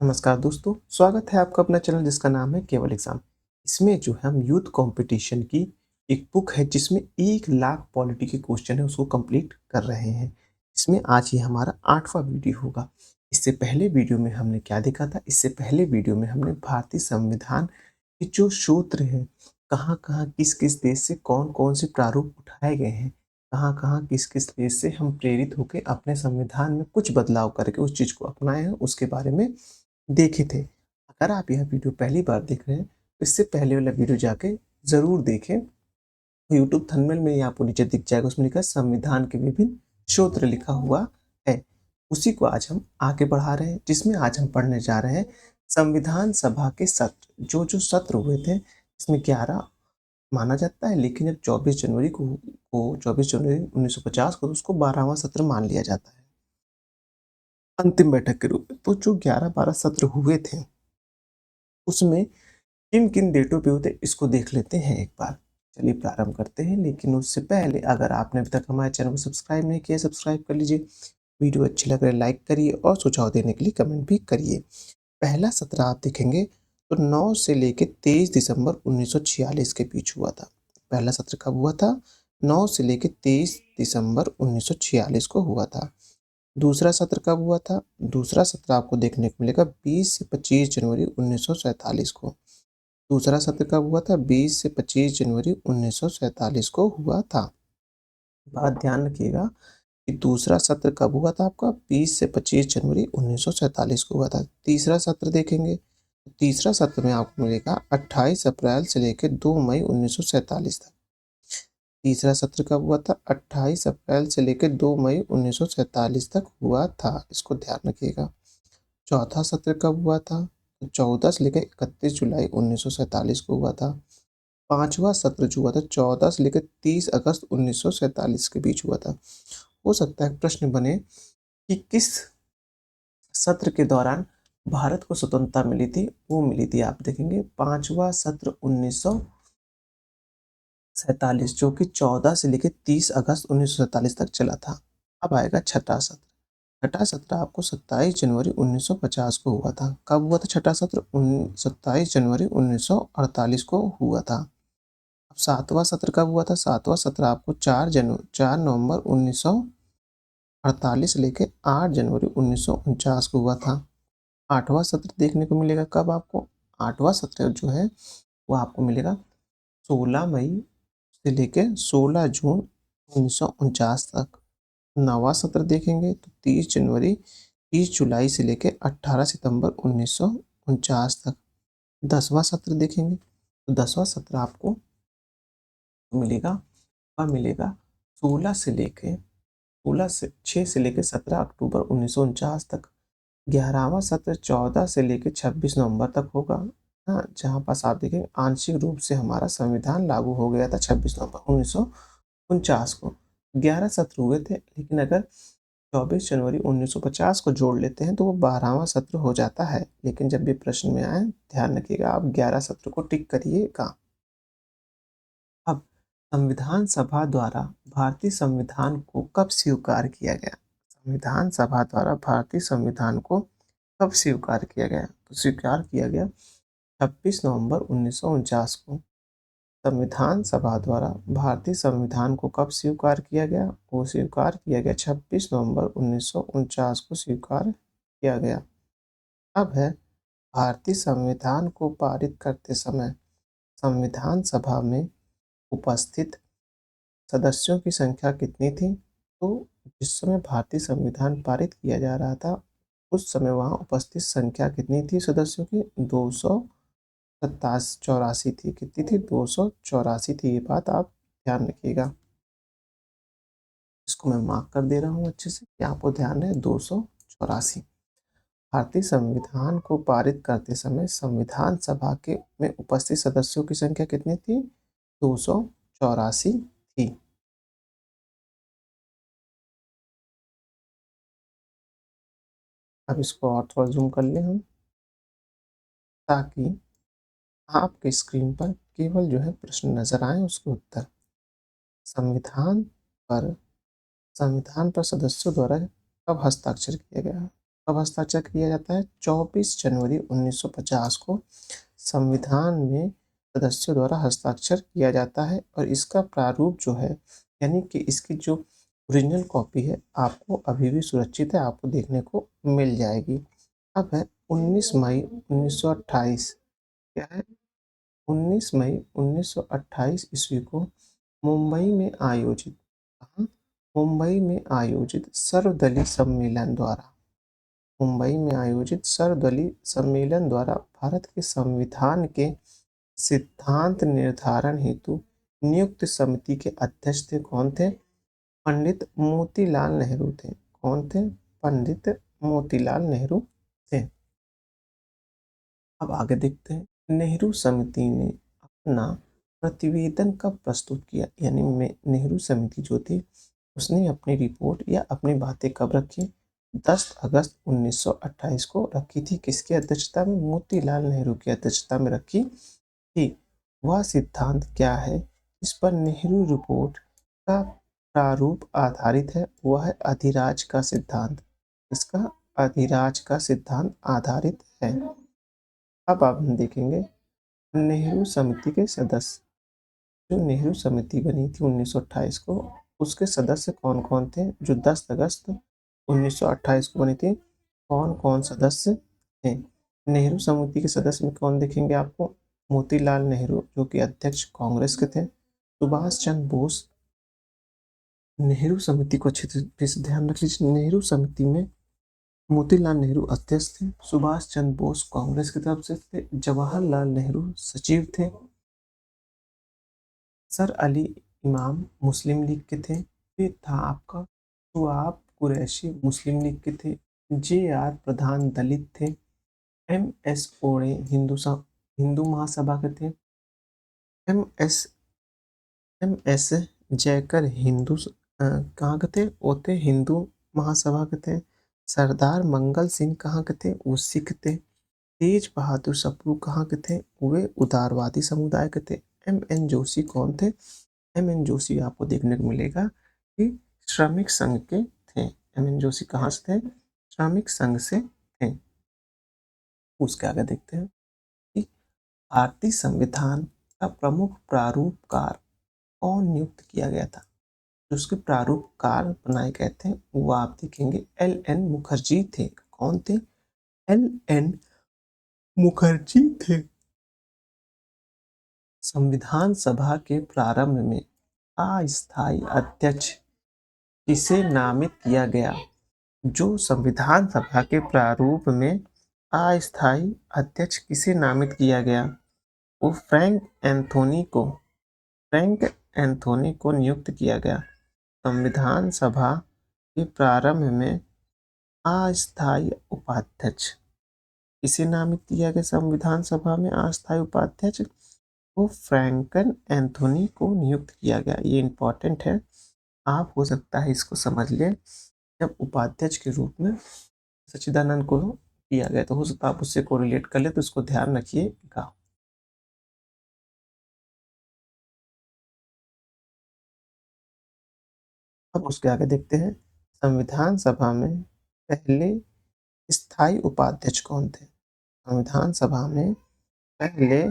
नमस्कार दोस्तों, स्वागत है आपका अपना चैनल जिसका नाम है केवल एग्जाम। इसमें जो है हम यूथ कंपटीशन की एक बुक है जिसमें 1 लाख पॉलिटी के क्वेश्चन है उसको कंप्लीट कर रहे हैं। इसमें आज ये हमारा 8वां वीडियो होगा। इससे पहले वीडियो में हमने क्या देखा था? इससे पहले वीडियो में हमने भारतीय संविधान के जो सूत्र हैं, कहाँ-कहाँ, किस-किस देश से कौन-कौन से प्रारूप उठाए गए हैं, कहाँ-कहाँ, किस-किस देश से हम प्रेरित होके अपने संविधान में कुछ बदलाव करके उस चीज़ को अपनाए हैं, उसके बारे में देखे थे। अगर आप यह वीडियो पहली बार देख रहे हैं, तो इससे पहले वाला वीडियो जाके ज़रूर देखें। यूट्यूब थंबनेल में ही आपको नीचे दिख जाएगा, उसमें लिखा है संविधान के विभिन्न सूत्र लिखा हुआ है। उसी को आज हम आगे बढ़ा रहे हैं, जिसमें आज हम पढ़ने जा रहे हैं संविधान सभा के सत्र। जो-जो सत्र हुए थे, इसमें 11 माना जाता है, लेकिन जब 24 जनवरी को 24 जनवरी 1950 को उसको 12वां सत्र मान लिया जाता है, अंतिम बैठक के रूप में। तो जो 11-12 सत्र हुए थे, उसमें किन-किन डेटों पे होते हैं, इसको देख लेते हैं एक बार। चलिए प्रारंभ करते हैं, लेकिन उससे पहले अगर आपने अभी तक हमारे चैनल को सब्सक्राइब नहीं किया, सब्सक्राइब कर लीजिए। वीडियो अच्छी लग रही है लाइक करिए और सुझाव देने के लिए कमेंट भी करिए। पहला सत्र आप देखेंगे तो 9 से लेके 23 दिसंबर 1946 के बीच हुआ था। पहला सत्र कब हुआ था? 9 से लेके 23 दिसंबर 1946 को हुआ था। दूसरा सत्र कब हुआ था? दूसरा सत्र आपको देखने को मिलेगा 20 से 25 जनवरी 1947 को। दूसरा सत्र कब हुआ था? 20 से 25 जनवरी 1947 को हुआ था। बात ध्यान रखिएगा कि दूसरा सत्र कब हुआ था आपका? 20 से 25 जनवरी 1947 को हुआ था। तीसरा सत्र देखेंगे, तो तीसरा सत्र में आपको मिलेगा 28 अप्रैल से लेके 2 मई 1947 तक। तीसरा सत्र कब हुआ था? 28 अप्रैल से लेके 2 मई 1947 तक हुआ था। इसको ध्यान रखिएगा। चौथा सत्र कब हुआ था? 14 से लेकर 31 जुलाई 1947 को हुआ था। पाँचवाँ सत्र जो हुआ था 14 से लेकर 30 अगस्त 1947 के बीच हुआ था। हो सकता है प्रश्न बने कि किस सत्र के दौरान भारत को स्वतंत्रता मिली थी? वो मिली थी आप देखेंगे 5वां सत्र 1947 जो कि 14 से लेकर 30 अगस्त 1947 तक चला था। अब आएगा छठा सत्र। छठा सत्र आपको 27 जनवरी 1950 को हुआ था। कब हुआ था छठा सत्र? 27 जनवरी 1948 को हुआ था। अब सातवां सत्र कब हुआ था? सातवां सत्र आपको 4 नवंबर 1948 लेके 8 जनवरी 1949 को हुआ था। आठवां सत्र देखने को मिलेगा कब आपको? आठवां सत्र जो है वो आपको मिलेगा 16 मई से लेके 16 जून 1949 तक। नवां सत्र देखेंगे तो 30 जुलाई से लेके 18 सितंबर 1949 तक। 10वां सत्र देखेंगे तो 10वां सत्र आपको मिलेगा कब मिलेगा? 16 से लेके 16 से 6 से लेके 17 अक्टूबर 1949 तक। 11वां सत्र 14 से लेके 26 नवंबर तक होगा। हाँ, जहाँ पास आप देखें आंशिक रूप से हमारा संविधान लागू हो गया था 26 नवंबर 1949 को। 11 सत्र हुए थे, लेकिन अगर 24 जनवरी 1950 को जोड़ लेते हैं तो वो 12वां सत्र हो जाता है। लेकिन जब भी प्रश्न में आए ध्यान रखिएगा आप 11 सत्र को टिक करिएगा। अब संविधान सभा द्वारा भारतीय संविधान को कब स्वीकार किया गया? संविधान सभा द्वारा भारतीय संविधान को कब स्वीकार किया गया? तो स्वीकार किया गया 26 नवंबर 1949 को। संविधान सभा द्वारा भारतीय संविधान को कब स्वीकार किया गया? वो स्वीकार किया गया 26 नवंबर 1949 को स्वीकार किया गया। अब है भारतीय संविधान को पारित करते समय संविधान सभा में उपस्थित सदस्यों की संख्या कितनी थी? तो जिस समय भारतीय संविधान पारित किया जा रहा था, उस समय वहाँ उपस्थित संख्या कितनी थी सदस्यों की? 284 थी। कितनी थी? 284 थी। ये बात आप ध्यान रखिएगा। इसको मैं मार्क कर दे रहा हूँ अच्छे से कि आपको ध्यान रहे 284। भारतीय संविधान को पारित करते समय संविधान सभा के में उपस्थित सदस्यों की संख्या कितनी थी? 284 थी। अब इसको और थोड़ा जूम कर लें हम, ताकि आपके स्क्रीन पर केवल जो है प्रश्न नजर आए उसके उत्तर। संविधान पर संविधान पर सदस्यों द्वारा कब हस्ताक्षर किया गया? कब हस्ताक्षर किया जाता है? 24 जनवरी 1950 को संविधान में सदस्यों द्वारा हस्ताक्षर किया जाता है और इसका प्रारूप जो है, यानी कि इसकी जो ओरिजिनल कॉपी है, आपको अभी भी सुरक्षित है, आपको देखने को मिल जाएगी। अब है 19 मई 1928। क्या है? 19 मई 1928 ईस्वी को मुंबई में आयोजित, कहाँ? मुंबई में आयोजित सर्वदलीय सम्मेलन द्वारा, मुंबई में आयोजित सर्वदलीय सम्मेलन द्वारा भारत के संविधान के सिद्धांत निर्धारण हेतु नियुक्त समिति के अध्यक्ष थे। कौन थे? पंडित मोतीलाल नेहरू थे। कौन थे? पंडित मोतीलाल नेहरू थे। अब आगे देखते हैं। नेहरू समिति ने अपना प्रतिवेदन कब प्रस्तुत किया? यानी नेहरू समिति जो थी उसने अपनी रिपोर्ट या अपनी बातें कब रखी? 10 अगस्त 1928 को रखी थी। किसकी अध्यक्षता में? मोतीलाल नेहरू की अध्यक्षता में रखी थी। वह सिद्धांत क्या है इस पर नेहरू रिपोर्ट का प्रारूप आधारित है? वह है अधिराज का सिद्धांत। इसका अधिराज का सिद्धांत आधारित है। अब आप हम देखेंगे नेहरू समिति के सदस्य। जो नेहरू समिति बनी थी 1928 को, उसके सदस्य कौन कौन थे? जो 10 अगस्त 1928 को बनी थी, कौन कौन सदस्य थे? नेहरू समिति के सदस्य में कौन दिखेंगे आपको? मोतीलाल नेहरू जो कि अध्यक्ष कांग्रेस के थे, सुभाष चंद्र बोस। नेहरू समिति को अच्छे से ध्यान रख लीजिए। नेहरू समिति में मोतीलाल नेहरू अध्यक्ष थे, सुभाष चंद्र बोस कांग्रेस की तरफ से थे, जवाहरलाल नेहरू सचिव थे, सर अली इमाम मुस्लिम लीग के थे, फिर था आपका शुआब कुरैशी मुस्लिम लीग के थे, जे आर प्रधान दलित थे, एम एस ओड़े हिंदू महासभा के थे, एम एस जयकर कहाँ के थे? वो थे हिंदू महासभा के थे। सरदार मंगल सिंह कहाँ के थे? वो सिख थे। तेज बहादुर सप्रू कहाँ के थे? वे उदारवादी समुदाय के थे। एम एन जोशी कौन थे? एम एन जोशी आपको देखने को मिलेगा कि श्रमिक संघ के थे। एम एन जोशी कहाँ से थे? श्रमिक संघ से थे। उसके आगे देखते हैं कि भारतीय संविधान का प्रमुख प्रारूपकार कौन नियुक्त किया गया था? जो उसके प्रारूपकार बनाए गए थे वो आप देखेंगे एल एन मुखर्जी थे। कौन थे? एल एन मुखर्जी थे। संविधान सभा के प्रारंभ में अस्थायी अध्यक्ष किसे नामित किया गया? जो संविधान सभा के प्रारूप में अस्थायी अध्यक्ष किसे नामित किया गया? वो फ्रैंक एंथोनी को नियुक्त किया गया। संविधान सभा के प्रारंभ में अस्थायी उपाध्यक्ष किसे नामित किया गया? संविधान सभा में अस्थायी उपाध्यक्ष को फ्रैंकन एंथोनी को नियुक्त किया गया। ये इंपॉर्टेंट है, आप हो सकता है इसको समझ लें। जब उपाध्यक्ष के रूप में सच्चिदानंद को किया गया तो हो सकता है आप उससे कोरिलेट कर ले, तो इसको ध्यान रखिएगा। अब उसके आगे देखते हैं संविधान सभा में पहले स्थायी उपाध्यक्ष कौन थे? संविधान सभा में पहले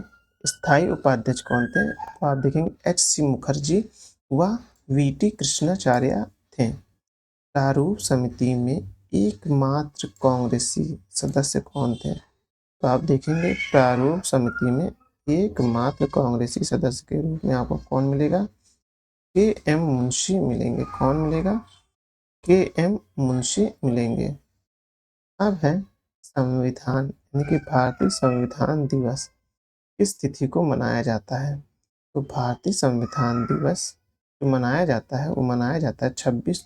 स्थायी उपाध्यक्ष कौन थे? तो आप देखेंगे एच सी मुखर्जी व वी टी कृष्णाचार्य थे। प्रारूप समिति में एकमात्र कांग्रेसी सदस्य कौन थे? तो आप देखेंगे प्रारूप समिति में एकमात्र कांग्रेसी सदस्य के रूप में आपको कौन मिलेगा? के एम मुंशी मिलेंगे। कौन मिलेगा? के एम मुंशी मिलेंगे। अब है संविधान, यानी कि भारतीय संविधान दिवस किस तिथि को मनाया जाता है? तो भारतीय संविधान दिवस जो मनाया जाता है वो मनाया जाता है 26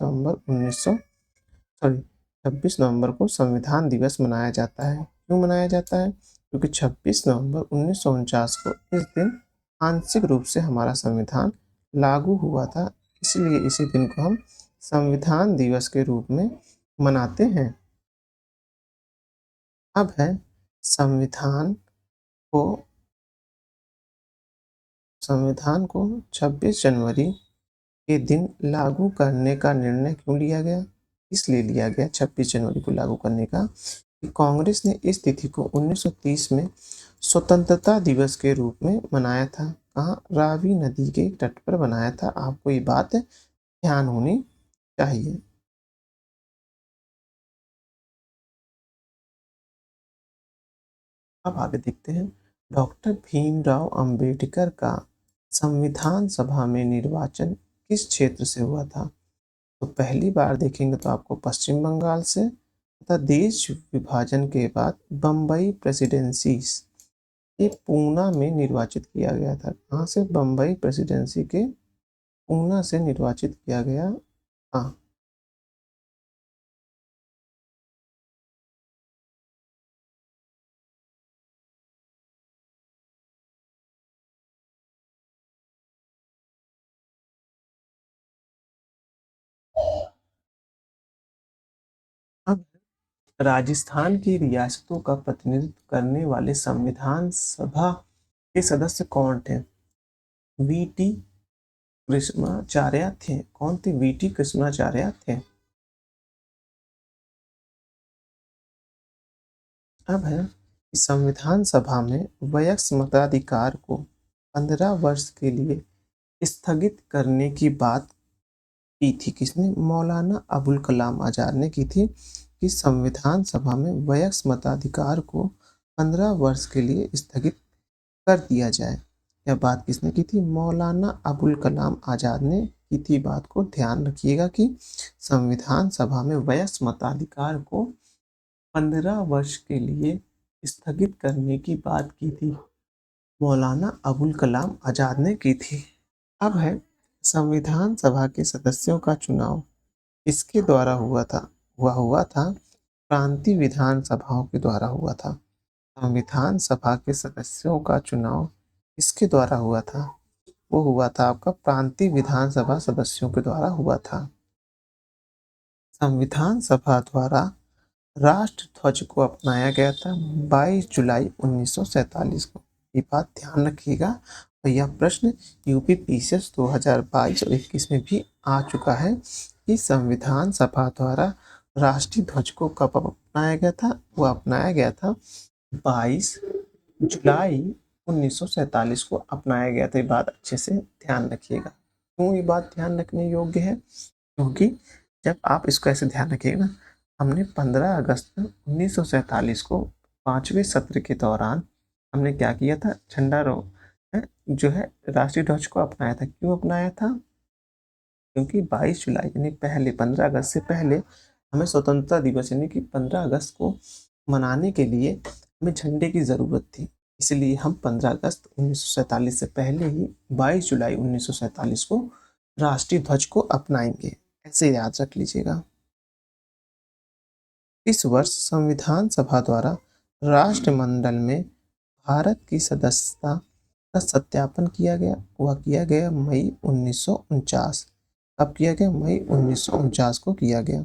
नवंबर को संविधान दिवस मनाया जाता है। क्यों मनाया जाता है? क्योंकि 26 नवंबर 1949 को इस दिन आंशिक रूप से हमारा संविधान लागू हुआ था, इसलिए इसी दिन को हम संविधान दिवस के रूप में मनाते हैं। अब है को संविधान को 26 जनवरी के दिन लागू करने का निर्णय क्यों लिया गया? इसलिए लिया गया 26 जनवरी को लागू करने का कि कांग्रेस ने इस तिथि को 1930 में स्वतंत्रता दिवस के रूप में मनाया था। कहाँ? रावी नदी के तट पर बनाया था। आपको ये बात ध्यान होनी चाहिए। अब आगे देखते हैं, डॉक्टर भीमराव अंबेडकर का संविधान सभा में निर्वाचन किस क्षेत्र से हुआ था? तो पहली बार देखेंगे तो आपको पश्चिम बंगाल से तथा देश विभाजन के बाद बम्बई प्रेसिडेंसी ये पूना में निर्वाचित किया गया था। कहाँ से? बम्बई प्रेसिडेंसी के पूना से निर्वाचित किया गया था। अब राजस्थान की रियासतों का प्रतिनिधित्व करने वाले संविधान सभा के सदस्य कौन थे? वीटी कृष्णाचार्य थे। कौन थे? वीटी कृष्णाचार्य थे। अब है कि संविधान सभा में वयस्क मताधिकार को 15 वर्ष के लिए स्थगित करने की बात की थी। किसने? मौलाना अबुल कलाम आजाद ने की थी कि संविधान सभा में वयस्क मताधिकार को 15 वर्ष के लिए स्थगित कर दिया जाए। यह बात किसने की थी? मौलाना अबुल कलाम आजाद ने की थी। बात को ध्यान रखिएगा कि संविधान सभा में वयस्क मताधिकार को 15 वर्ष के लिए स्थगित करने की बात की थी, मौलाना अबुल कलाम आजाद ने की थी। अब है संविधान सभा के सदस्यों का चुनाव किसके द्वारा हुआ था? प्रांतीय विधान सभाओं के द्वारा हुआ था। संविधान सभा के सदस्यों का चुनाव किसके द्वारा हुआ था? वो हुआ था आपका प्रांतीय विधानसभा सदस्यों के द्वारा हुआ था। संविधान सभा द्वारा राष्ट्र ध्वज को अपनाया गया था 22 जुलाई 1947 को। ये बात ध्यान रखिएगा और यह प्रश्न यूपी पीसीएस 2022 और 21 में भी आ चुका है कि संविधान सभा द्वारा राष्ट्रीय ध्वज को कब अपनाया गया था? वो अपनाया गया था 22 जुलाई 1947 को अपनाया गया था। ये बात अच्छे से ध्यान रखिएगा। क्यों ये बात ध्यान रखने योग्य है? क्योंकि जब आप इसको ऐसे ध्यान रखिएगा ना, हमने 15 अगस्त 1947 को 5वें सत्र के दौरान हमने क्या किया था? जो है राष्ट्रीय ध्वज को अपनाया था। क्यों अपनाया था? क्योंकि 22 जुलाई यानी पहले 15 अगस्त से पहले हमें स्वतंत्रता दिवस यानी कि 15 अगस्त को मनाने के लिए हमें झंडे की ज़रूरत थी। इसलिए हम 15 अगस्त 1947 से पहले ही 22 जुलाई 1947 को राष्ट्रीय ध्वज को अपनाएंगे। ऐसे याद रख लीजिएगा। इस वर्ष संविधान सभा द्वारा राष्ट्रमंडल में भारत की सदस्यता का सत्यापन किया गया। वह किया गया मई 1949। अब किया गया मई 1949 को किया गया।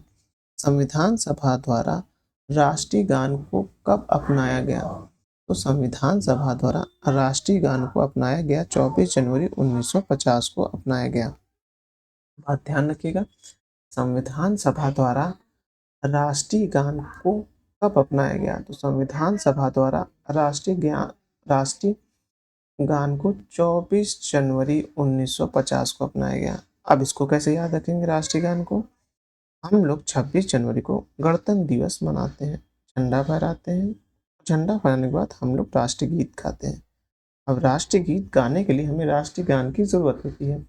संविधान सभा द्वारा राष्ट्रीय गान को कब अपनाया गया? तो संविधान सभा द्वारा राष्ट्रीय गान को अपनाया गया 24 जनवरी 1950 को अपनाया गया। बात ध्यान रखिएगा, संविधान सभा द्वारा राष्ट्रीय गान को कब अपनाया गया? तो संविधान सभा द्वारा राष्ट्रीय गान को 24 जनवरी 1950 को अपनाया गया। अब इसको कैसे याद रखेंगे राष्ट्रीय गान को? हम लोग 26 जनवरी को गणतंत्र दिवस मनाते हैं, झंडा फहराते हैं। झंडा फहराने के बाद हम लोग राष्ट्रीय गीत गाते हैं। अब राष्ट्रीय गीत गाने के लिए हमें राष्ट्रीय गान की ज़रूरत होती है।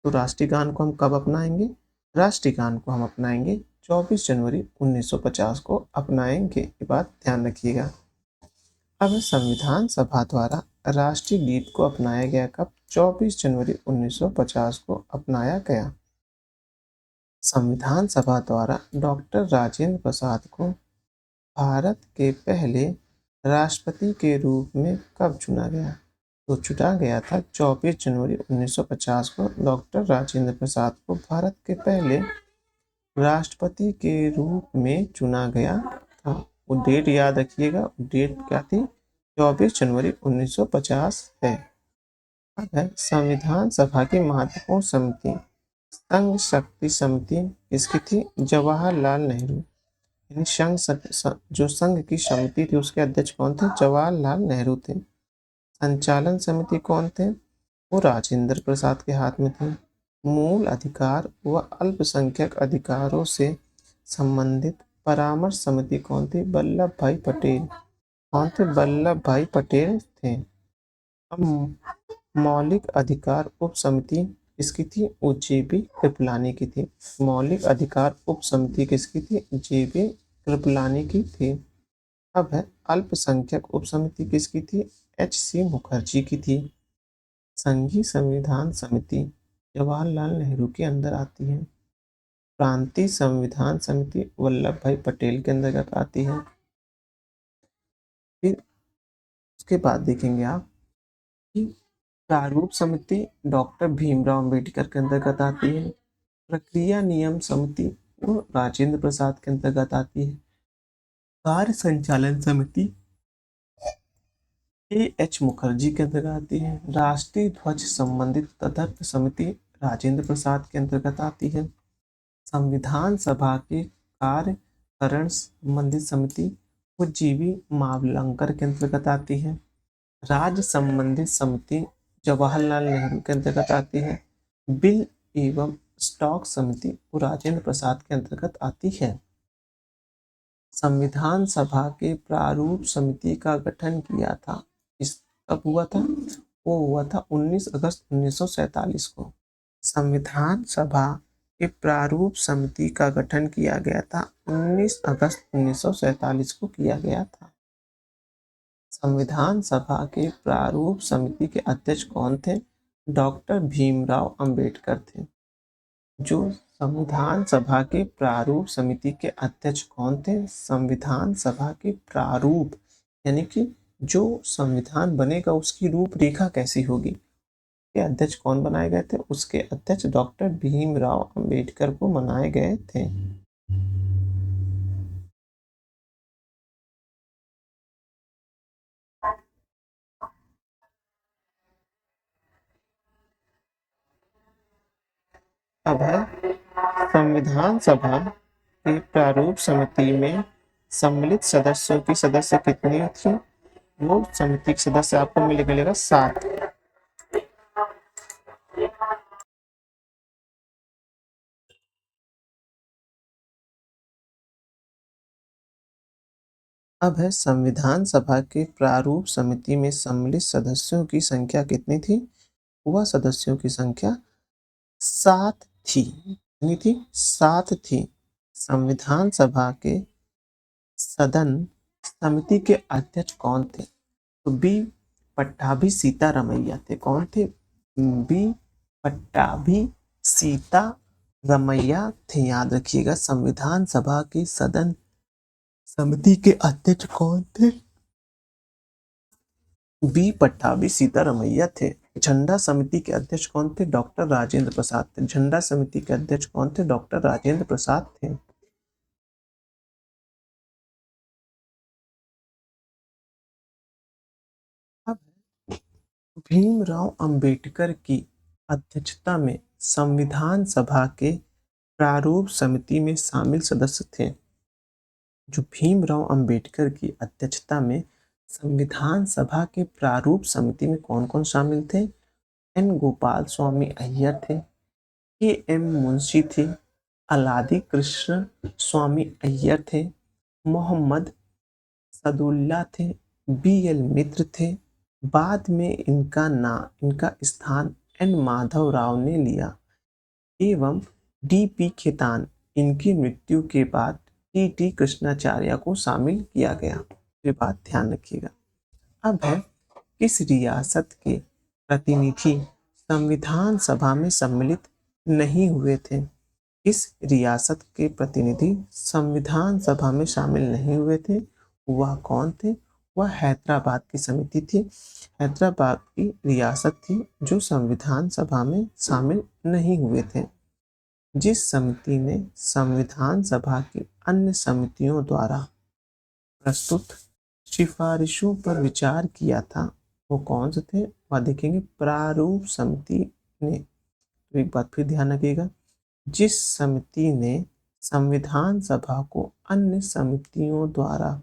तो राष्ट्रीय गान को हम कब अपनाएंगे? राष्ट्रीय गान को हम अपनाएंगे 24 जनवरी 1950 को अपनाएंगे। ये बात ध्यान रखिएगा। अब संविधान सभा द्वारा राष्ट्रीय गीत को अपनाया गया कब? 24 जनवरी 1950 को अपनाया गया। संविधान सभा द्वारा डॉक्टर राजेंद्र प्रसाद को भारत के पहले राष्ट्रपति के रूप में कब चुना गया? तो चुना गया था 24 जनवरी 1950 को डॉक्टर राजेंद्र प्रसाद को भारत के पहले राष्ट्रपति के रूप में चुना गया था। वो डेट याद रखिएगा, डेट क्या थी? 24 जनवरी 1950 है। अब है संविधान सभा की महत्वपूर्ण समिति। संघ शक्ति समिति किसकी थी? जवाहरलाल नेहरू। यानी जो संघ की समिति थी उसके अध्यक्ष कौन थे? जवाहरलाल नेहरू थे। संचालन समिति कौन थे? वो राजेंद्र प्रसाद के हाथ में थी। मूल अधिकार व अल्पसंख्यक अधिकारों से संबंधित परामर्श समिति कौन थी? वल्लभ भाई पटेल। कौन थे? वल्लभ भाई पटेल थे। अब मौलिक अधिकार उप समिति किसकी थी? वो जेबी कृपलानी की थी। मौलिक अधिकार उप समिति किसकी थी? जेबी कृपलानी की थी। अब है अल्पसंख्यक उप समिति किसकी थी? एच.सी. मुखर्जी की थी। संघीय संविधान समिति जवाहरलाल नेहरू के अंदर आती है। प्रांतीय संविधान समिति वल्लभ भाई पटेल के अंतर्गत आती है। फिर उसके बाद देखेंगे आप कि प्रारूप समिति डॉक्टर भीमराव अंबेडकर के अंतर्गत आती है। प्रक्रिया नियम समिति वो राजेंद्र प्रसाद के अंतर्गत आती है। कार्य संचालन समिति एच मुखर्जी के अंतर्गत आती है। राष्ट्रीय ध्वज संबंधित तदर्थ समिति राजेंद्र प्रसाद के अंतर्गत आती है। संविधान सभा के कार्यकरण संबंधित समिति वो जीवी मावलंकर के अंतर्गत आती है। राज्य संबंधित समिति जवाहरलाल नेहरू के अंतर्गत आती है। बिल एवं स्टॉक समिति वो राजेंद्र प्रसाद के अंतर्गत आती है। संविधान सभा के प्रारूप समिति का गठन किया था, इस कब हुआ था? वो हुआ था 19 अगस्त 1947 को। संविधान सभा के प्रारूप समिति का गठन किया गया था 19 अगस्त 1947 को किया गया था। संविधान सभा के प्रारूप समिति के अध्यक्ष कौन थे? डॉक्टर भीमराव अंबेडकर थे। जो संविधान सभा के प्रारूप समिति के अध्यक्ष कौन थे? संविधान सभा के प्रारूप यानी कि जो संविधान बनेगा उसकी रूपरेखा कैसी होगी, के अध्यक्ष कौन बनाए गए थे? उसके अध्यक्ष डॉक्टर भीमराव अंबेडकर को बनाए गए थे। अब है संविधान सभा के प्रारूप समिति में सम्मिलित सदस्यों की सदस्य कितनी थी? वो समिति के सदस्य आपको मिलेगा 7। अब है संविधान सभा के प्रारूप समिति में सम्मिलित सदस्यों की संख्या कितनी थी? वह सदस्यों की संख्या 7 थी। कितनी थी? 7 थी। संविधान सभा के सदन समिति के अध्यक्ष कौन थे? तो बी पट्टाभी सीतारमैया थे। कौन थे? बी पट्टाभी सीतारमैया थे। याद रखिएगा संविधान सभा के सदन समिति के अध्यक्ष कौन थे? बी पट्टाभी सीतारमैया थे। झंडा समिति के अध्यक्ष कौन थे? डॉक्टर राजेंद्र प्रसाद थे। झंडा समिति के अध्यक्ष कौन थे? डॉक्टर राजेंद्र प्रसाद थे। अब भीमराव अंबेडकर की अध्यक्षता में संविधान सभा के प्रारूप समिति में शामिल सदस्य थे। जो भीमराव अंबेडकर की अध्यक्षता में संविधान सभा के प्रारूप समिति में कौन कौन शामिल थे? एन गोपाल स्वामी अय्यर थे, के एम मुंशी थे, अलादी कृष्ण स्वामी अय्यर थे, मोहम्मद सदुल्ला थे, बी एल मित्र थे। बाद में इनका स्थान एन माधव राव ने लिया एवं डी पी खेतान इनकी मृत्यु के बाद टी टी कृष्णाचार्य को शामिल किया गया। ये बात ध्यान रखिएगा। अब है किस रियासत के प्रतिनिधि संविधान सभा में सम्मिलित नहीं हुए थे? किस रियासत के प्रतिनिधि संविधान सभा में शामिल नहीं हुए थे? वह कौन थे? वह हैदराबाद की समिति थी। हैदराबाद की रियासत थी जो संविधान सभा में शामिल नहीं हुए थे। जिस समिति ने संविधान सभा की अन्य समितियों द्वारा प्रस्तुत सिफारिशों पर विचार किया था वो कौन से थे? वह देखेंगे प्रारूप समिति ने। तो एक बात फिर ध्यान रखिएगा, जिस समिति ने संविधान सभा को अन्य समितियों द्वारा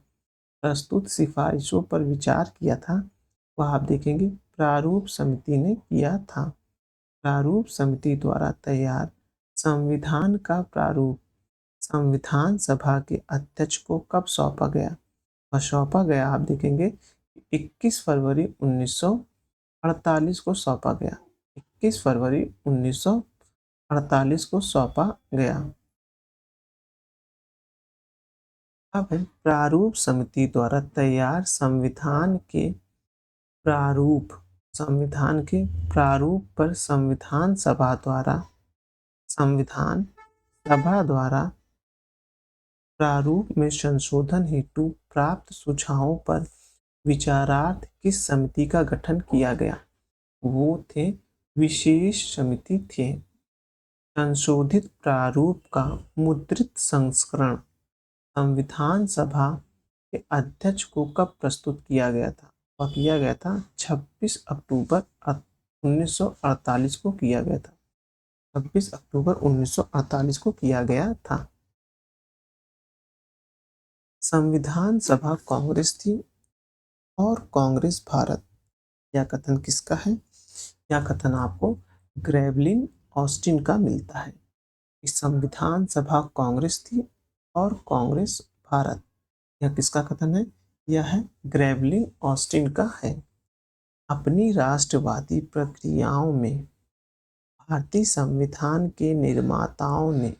प्रस्तुत सिफारिशों पर विचार किया था, वह आप देखेंगे प्रारूप समिति ने किया था। प्रारूप समिति द्वारा तैयार संविधान का प्रारूप संविधान सभा के अध्यक्ष को कब सौंपा गया? वह सौंपा गया, आप देखेंगे 21 फरवरी 1948 को सौंपा गया। 21 फरवरी 1948 को सौंपा गया। अब प्रारूप समिति द्वारा तैयार संविधान के प्रारूप पर संविधान सभा द्वारा प्रारूप में संशोधन हेतु प्राप्त सुझावों पर विचारार्थ किस समिति का गठन किया गया? वो थे विशेष समिति थे। संशोधित प्रारूप का मुद्रित संस्करण संविधान सभा के अध्यक्ष को कब प्रस्तुत किया गया था? वह किया गया था 26 अक्टूबर 1948 को किया गया था। 26 अक्टूबर 1948 को किया गया था। संविधान सभा कांग्रेस थी और कांग्रेस भारत, यह कथन किसका है? यह कथन आपको ग्रेवलिन ऑस्टिन का मिलता है। संविधान सभा कांग्रेस थी और कांग्रेस भारत, यह किसका कथन है? यह है ग्रेवलिन ऑस्टिन का है। अपनी राष्ट्रवादी प्रक्रियाओं में भारतीय संविधान के निर्माताओं ने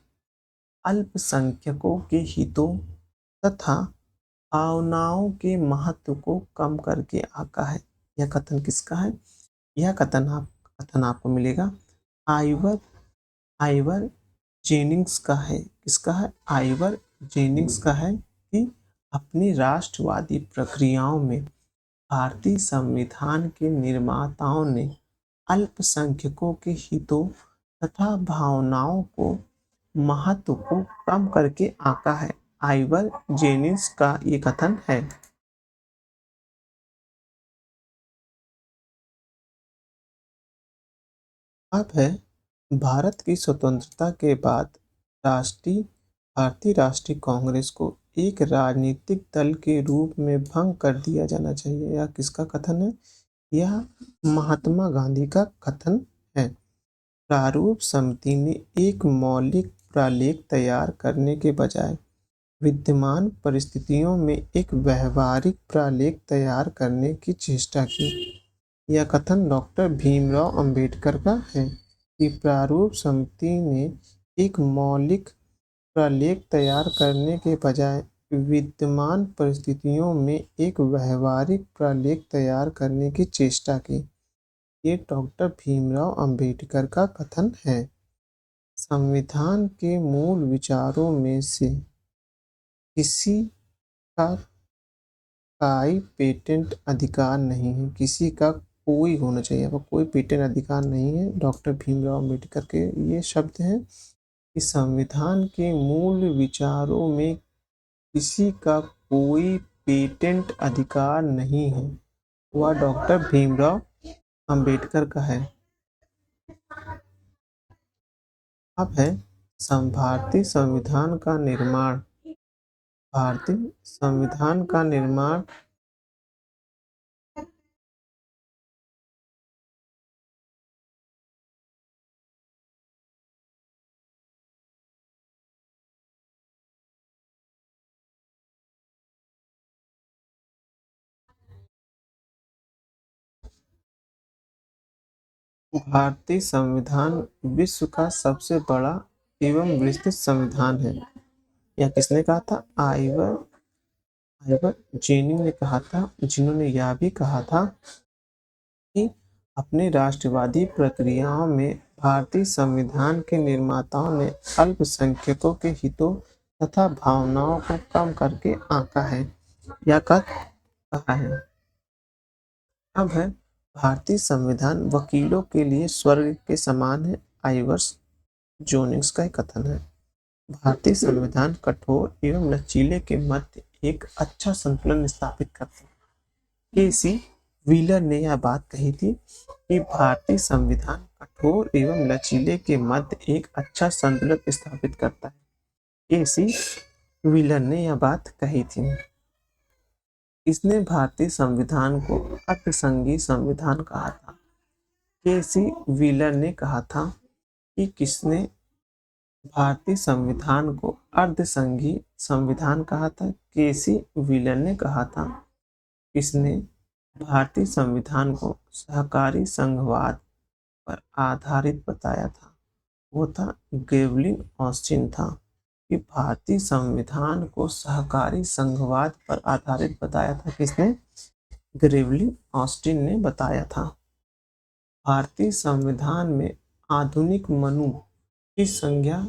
अल्पसंख्यकों के हितों तथा भावनाओं के महत्व को कम करके आंका है। यह कथन किसका है? यह कथन आपको मिलेगा आइवर जेनिंग्स का है। किसका है? आइवर जेनिंग्स का है कि अपनी राष्ट्रवादी प्रक्रियाओं में भारतीय संविधान के निर्माताओं ने अल्पसंख्यकों के हितों तथा भावनाओं को महत्व को कम करके आंका है। आइवर जेनिंग्स का ये कथन है। अब है भारत की स्वतंत्रता के बाद भारतीय राष्ट्रीय कांग्रेस को एक राजनीतिक दल के रूप में भंग कर दिया जाना चाहिए। यह किसका कथन है? यह महात्मा गांधी का कथन है। प्रारूप समिति ने एक मौलिक प्रलेख तैयार करने के बजाय विद्यमान परिस्थितियों में एक व्यवहारिक प्रलेख तैयार करने की चेष्टा की। यह कथन डॉक्टर भीमराव अंबेडकर का है कि प्रारूप समिति ने एक मौलिक प्रलेख तैयार करने के बजाय विद्यमान परिस्थितियों में एक व्यवहारिक प्रलेख तैयार करने की चेष्टा की। ये डॉक्टर भीमराव अंबेडकर का कथन है। संविधान के मूल विचारों में से किसी का कोई पेटेंट अधिकार नहीं है। किसी का कोई होना चाहिए, अब कोई पेटेंट अधिकार नहीं है। डॉक्टर भीमराव अंबेडकर के ये शब्द हैं कि संविधान के मूल विचारों में किसी का कोई पेटेंट अधिकार नहीं है। वह डॉक्टर भीमराव अंबेडकर का है। अब है भारतीय संविधान का निर्माण। भारतीय संविधान का निर्माण भारतीय संविधान विश्व का सबसे बड़ा एवं विस्तृत संविधान है। यह किसने कहा था? आइवर जेनिंग ने कहा था, जिन्होंने यह भी कहा था कि अपने राष्ट्रवादी प्रक्रियाओं में भारतीय संविधान के निर्माताओं ने अल्पसंख्यकों के हितों तथा भावनाओं को कम करके आंका है। यह कहा है। अब है भारतीय संविधान वकीलों के लिए स्वर्ग के समान है। आइवर्स जोनिंग्स का कथन है। भारतीय संविधान कठोर एवं लचीले के मध्य एक अच्छा संतुलन स्थापित करता है। केसी व्हीलर ने यह बात कही थी कि भारतीय संविधान कठोर एवं लचीले के मध्य एक अच्छा संतुलन स्थापित करता है। केसी व्हीलर ने यह बात कही थी। इसने भारतीय संविधान को अर्थसंघीय संविधान कहा था। केसी व्हीलर ने कहा था कि किसने भारतीय संविधान को अर्धसंघीय संविधान कहा था। केसी व्हीलर ने कहा था किसने भारतीय संविधान को सहकारी संघवाद पर आधारित बताया था। वो था गेवलिन ऑस्टिन था कि भारतीय संविधान को सहकारी संघवाद पर आधारित बताया था। किसने? ग्रेवलिन ऑस्टिन ने बताया था। भारतीय संविधान में आधुनिक मनु की संज्ञा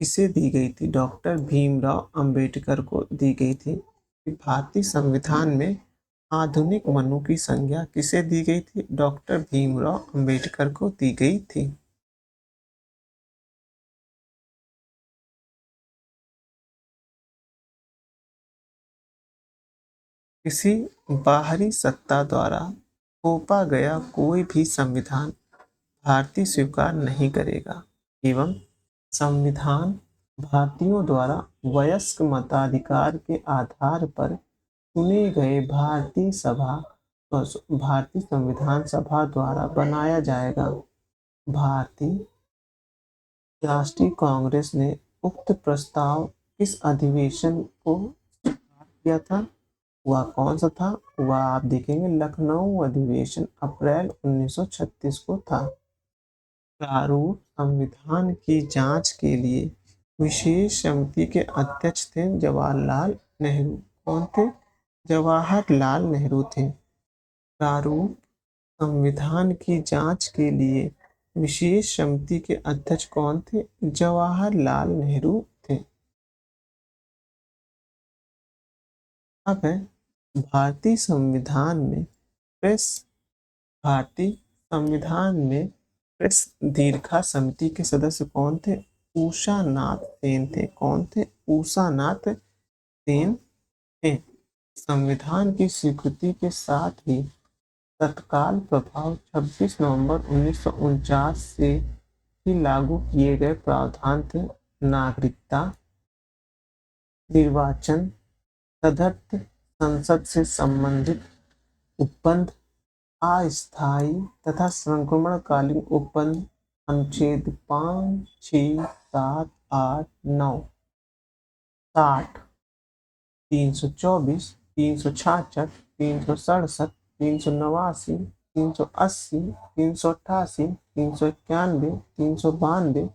किसे दी गई थी? डॉक्टर भीमराव अंबेडकर को दी गई थी। भारतीय संविधान में आधुनिक मनु की संज्ञा किसे दी गई थी? डॉक्टर भीमराव अंबेडकर को दी गई थी। किसी बाहरी सत्ता द्वारा थोपा गया कोई भी संविधान भारतीय स्वीकार नहीं करेगा एवं संविधान भारतीयों द्वारा वयस्क मताधिकार के आधार पर चुने गए भारतीय संविधान सभा द्वारा बनाया जाएगा। भारतीय राष्ट्रीय कांग्रेस ने उक्त प्रस्ताव किस अधिवेशन को स्वीकार किया था? वह कौन सा था? वह आप देखेंगे लखनऊ अधिवेशन अप्रैल 1936 को था। प्रारूप संविधान की जांच के लिए विशेष समिति के अध्यक्ष थे जवाहरलाल नेहरू। कौन थे? जवाहरलाल नेहरू थे। प्रारूप संविधान की जांच के लिए विशेष समिति के अध्यक्ष कौन थे? जवाहरलाल नेहरू थे। अब है भारतीय संविधान में प्रेस भारतीय संविधान में प्रेस दीर्घा समिति के सदस्य कौन थे? उषा नाथ सेन थे। कौन थे? उषा नाथ सेन थे। संविधान की स्वीकृति के साथ ही तत्काल प्रभाव 26 नवंबर 1949 से ही लागू किए गए प्रावधान थे नागरिकता, निर्वाचन, तदर्थ संसद से संबंधित उपबंध, अस्थायी तथा संक्रमणकालीन उपबंध। अनुच्छेद 5, 6, 7, 8, 9, 60, 324, 366, 367, 389, 380, 388, 391, 392,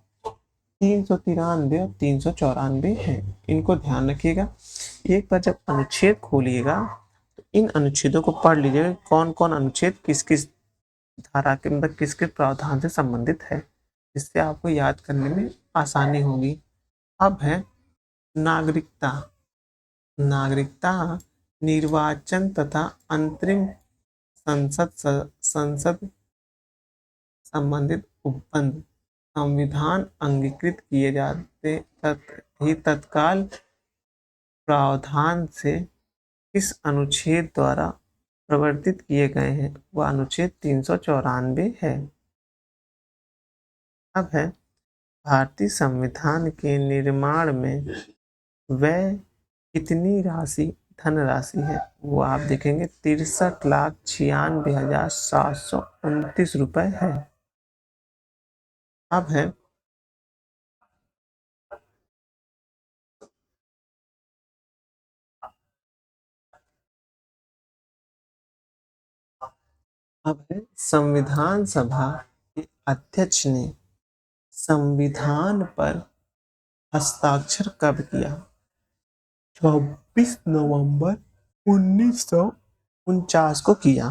393 और 394 है। इनको ध्यान रखिएगा। एक बार जब अनुच्छेद खोलिएगा तो इन अनुच्छेदों को पढ़ लीजिएगा कौन कौन अनुच्छेद किस किस धारा के मतलब किस किस प्रावधान से संबंधित है, जिससे आपको याद करने में आसानी होगी। अब है नागरिकता। नागरिकता निर्वाचन तथा अंतरिम संसद संबंधित उपबंध संविधान अंगीकृत किए जाते ही तत्काल प्रावधान से किस अनुच्छेद द्वारा प्रवर्तित किए गए हैं? वह अनुच्छेद 394 है। अब है भारतीय संविधान के निर्माण में वह कितनी धनराशि है? वो आप देखेंगे 63,96,729 रुपए है। अब है संविधान सभा के अध्यक्ष ने संविधान पर हस्ताक्षर कब किया? 26 नवंबर 1949 को किया।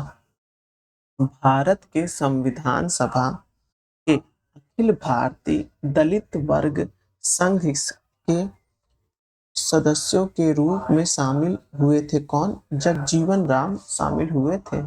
भारत के संविधान सभा के अखिल भारतीय दलित वर्ग संघ के सदस्यों के रूप में शामिल हुए थे कौन? जगजीवन राम शामिल हुए थे।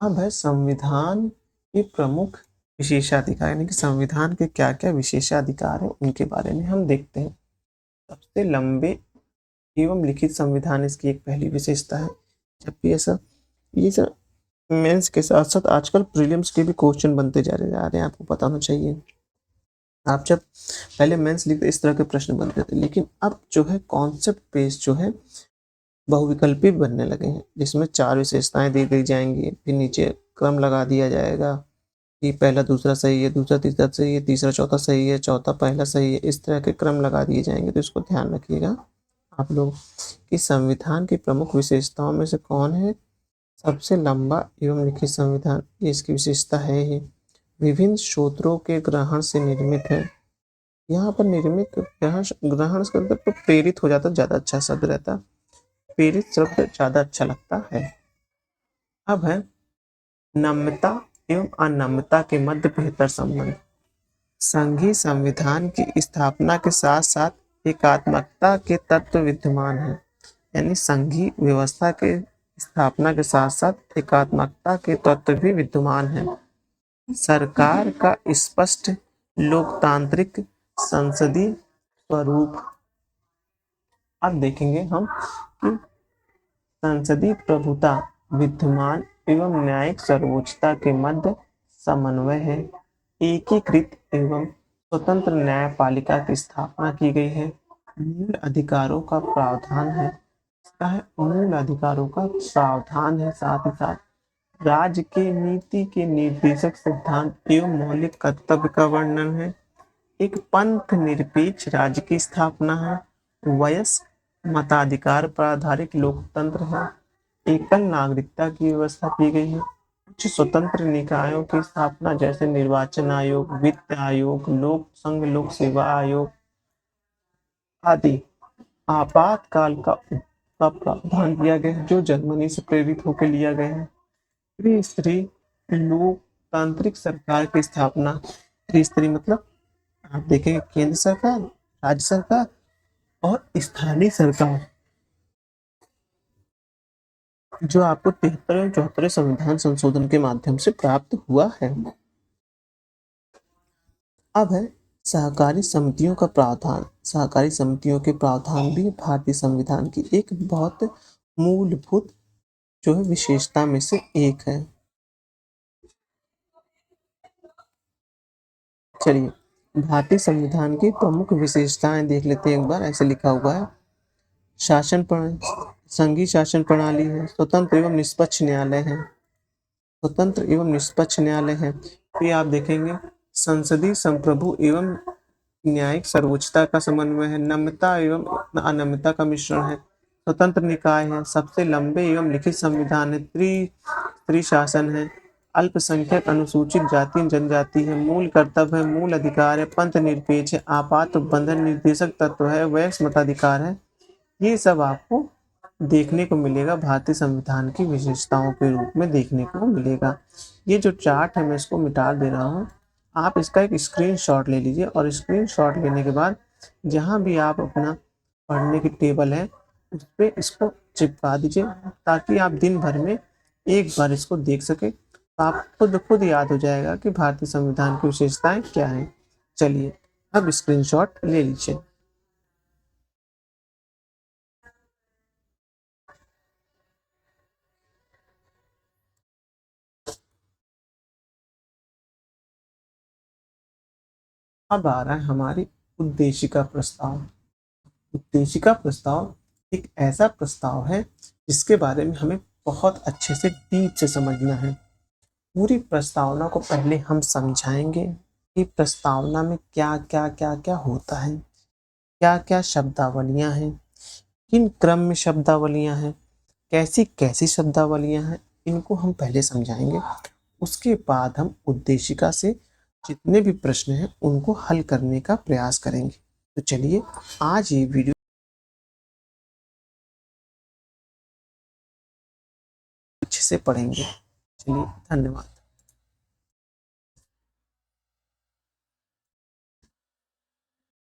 अब है संविधान के प्रमुख विशेषाधिकार यानी कि संविधान के क्या क्या विशेषाधिकार है उनके बारे में हम देखते हैं। सबसे लंबे एवं लिखित संविधान इसकी एक पहली विशेषता है। जब भी ऐसा ये सब मेंस के साथ साथ आजकल प्रीलिम्स के भी क्वेश्चन बनते जा रहे हैं, आपको पता होना चाहिए। आप जब पहले मेंस लिखते इस तरह के प्रश्न बनते थे, लेकिन अब जो है कॉन्सेप्ट बेस्ड जो है बहुविकल्पी बनने लगे हैं, जिसमें 4 विशेषताएं दी गई जाएंगी, फिर नीचे क्रम लगा दिया जाएगा कि पहला दूसरा सही है, दूसरा तीसरा सही है, तीसरा चौथा सही है, चौथा पहला सही है, इस तरह के क्रम लगा दिए जाएंगे। तो इसको ध्यान रखिएगा आप लोग कि संविधान की प्रमुख विशेषताओं में से कौन है सबसे लंबा एवं लिखित संविधान। ये इसकी विशेषता है ही विभिन्न स्रोतों के ग्रहण से निर्मित है। यहाँ पर निर्मित ग्रहण से मतलब तो प्रेरित हो जाता, ज्यादा अच्छा शब्द रहता, प्रेरित शब्द ज्यादा अच्छा लगता है। अब है नम्यता एवं अनम्यता के मध्य बेहतर संबंध। संघीय संविधान की स्थापना के साथ साथ एकात्मकता के तत्व विद्यमान है, यानी संघीय व्यवस्था के स्थापना के साथ साथ एकात्मकता के तत्व भी विद्यमान है। सरकार का स्पष्ट लोकतांत्रिक संसदीय स्वरूप। अब देखेंगे हम कि संसदीय प्रभुता विद्यमान एवं न्यायिक सर्वोच्चता के मध्य समन्वय है। एकीकृत एवं स्वतंत्र न्यायपालिका की स्थापना की गई है। मूल अधिकारों का प्रावधान है, इसका है मूल अधिकारों का प्रावधान है। साथ ही साथ राज्य के नीति के निर्देशक सिद्धांत एवं मौलिक कर्तव्य का वर्णन है। एक पंथ निरपेक्ष राज्य की स्थापना है। वयस्क मताधिकार पर आधारित लोकतंत्र है। एकल नागरिकता की व्यवस्था की गई है। कुछ स्वतंत्र निकायों की स्थापना जैसे निर्वाचन आयोग, वित्त आयोग, लोक संघ लोक सेवा आयोग आदि। आपातकाल का प्रावधान किया गया है जो जर्मनी से प्रेरित होकर लिया गया है। त्रिस्तरीय लोकतांत्रिक सरकार की स्थापना। त्रिस्तरीय मतलब आप देखेंगे केंद्र सरकार, राज्य सरकार और स्थानीय सरकार, जो आपको 73 और 74 संविधान संशोधन के माध्यम से प्राप्त हुआ है। अब है सहकारी समितियों का प्रावधान। सहकारी समितियों के प्रावधान भी भारतीय संविधान की एक बहुत मूलभूत जो है विशेषता में से एक है। चलिए भारतीय संविधान की प्रमुख विशेषताएं देख लेते हैं एक बार। ऐसे लिखा हुआ है शासन संघीय शासन प्रणाली है, स्वतंत्र एवं निष्पक्ष न्यायालय है, स्वतंत्र एवं निष्पक्ष न्यायालय है। फिर आप देखेंगे संसदीय संप्रभु एवं न्यायिक सर्वोच्चता का समन्वय है। नम्यता एवं अनम्यता का मिश्रण है। स्वतंत्र निकाय है। सबसे लंबे एवं लिखित संविधान है। त्रिशासन है। अल्पसंख्यक अनुसूचित जाति जनजाति है। मूल कर्तव्य है, मूल अधिकार है, पंथ निरपेक्ष है, आपात बंधन निर्देशक तत्व है, वयस्क मताधिकार है। ये सब आपको देखने को मिलेगा, भारतीय संविधान की विशेषताओं के रूप में देखने को मिलेगा। ये जो चार्ट है मैं इसको मिटा दे रहा हूँ, आप इसका एक स्क्रीनशॉट ले लीजिए और स्क्रीनशॉट लेने के बाद जहाँ भी आप अपना पढ़ने की टेबल है उस पर इसको चिपका दीजिए, ताकि आप दिन भर में एक बार इसको देख सके, तो आपको खुद याद हो जाएगा कि भारतीय संविधान की विशेषताएं क्या हैं। चलिए अब स्क्रीनशॉट ले लीजिए। अब आ रहा है हमारी उद्देशिका प्रस्ताव। उद्देशिका प्रस्ताव एक ऐसा प्रस्ताव है जिसके बारे में हमें बहुत अच्छे से डीप से समझना है। पूरी प्रस्तावना को पहले हम समझाएंगे कि प्रस्तावना में क्या क्या क्या क्या होता है, क्या क्या शब्दावलियां हैं, किन क्रम में शब्दावलियां हैं, कैसी कैसी शब्दावलियां हैं, इनको हम पहले समझाएंगे। उसके बाद हम उद्देशिका से जितने भी प्रश्न हैं उनको हल करने का प्रयास करेंगे। तो चलिए आज ये वीडियो अच्छे से पढ़ेंगे। चलिए धन्यवाद।